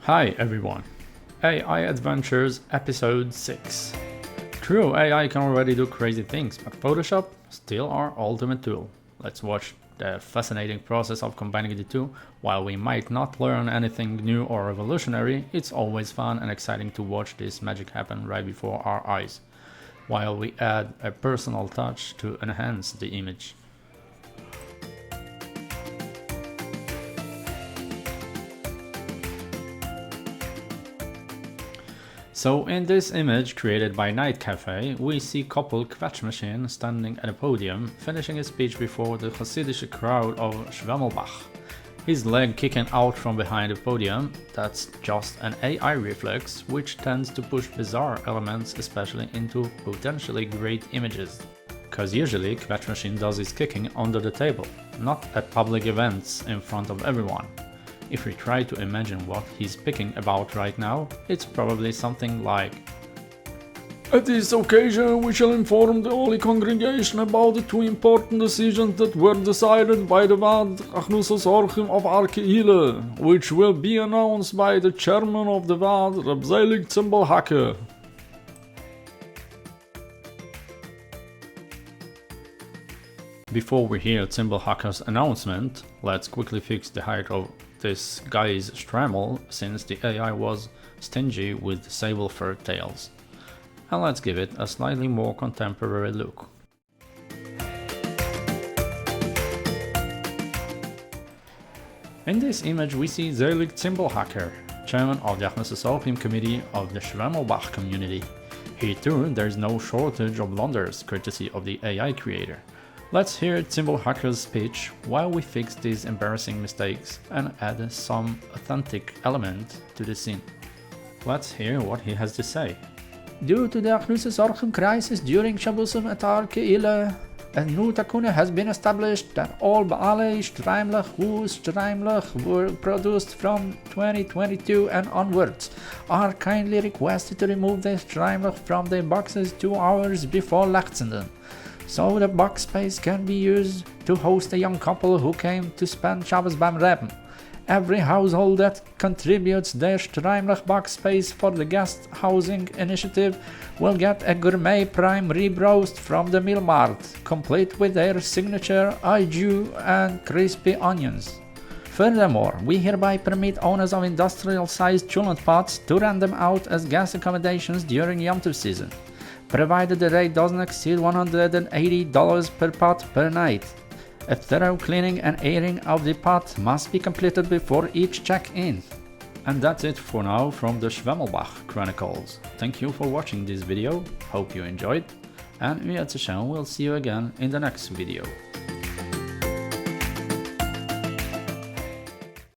Hi everyone, AI Adventures Episode 6. True, AI can already do crazy things, but Photoshop still our ultimate tool. Let's watch the fascinating process of combining the two. While we might not learn anything new or revolutionary, it's always fun and exciting to watch this magic happen right before our eyes, while we add a personal touch to enhance the image. So in this image created by Night Cafe, we see couple Quatsch Machine standing at a podium, finishing his speech before the Hasidische crowd of Schwaemelbach. His leg kicking out from behind the podium, that's just an AI reflex, which tends to push bizarre elements especially into potentially great images. Cause usually Quatsch Machine does his kicking under the table, not at public events in front of everyone. If we try to imagine what he's picking about right now, it's probably something like: At this occasion we shall inform the holy congregation about the two important decisions that were decided by the Vad Achnusos Orchim of Arkeile, which will be announced by the chairman of the Vad, Reb Zelig Tzimblhacker. Before we hear Tzimblhacker's announcement, let's quickly fix the height of this guy's shtreimel, since the AI was stingy with sable fur tails. And let's give it a slightly more contemporary look. In this image we see Zelig Tzimblhacker, chairman of the Achnusos Orchim committee of the Shvemlbach community. Here too there's no shortage of blunders courtesy of the AI creator. Let's hear Tzimblhacker's speech while we fix these embarrassing mistakes and add some authentic element to the scene. Let's hear what he has to say. Due to the Achnusos Orchim crisis during Shabbosum at Arkeile, a new takuna has been established that all Baalei Shtreimel whose shtreimel were produced from 2022 and onwards are kindly requested to remove their shtreimel from their boxes 2 hours before Lechtzenden, so the box space can be used to host a young couple who came to spend Shabbos beim Reben. Every household that contributes their shtreimel box space for the guest housing initiative will get a gourmet prime rib roast from the meal mart, complete with their signature au jus and crispy onions. Furthermore, we hereby permit owners of industrial-sized chulant pots to rent them out as guest accommodations during Yom Tov season, provided the rate doesn't exceed $180 per pot per night. A thorough cleaning and airing of the pot must be completed before each check-in. And that's it for now from the Shvemlbach Chronicles. Thank you for watching this video, hope you enjoyed, and we'll see you again in the next video.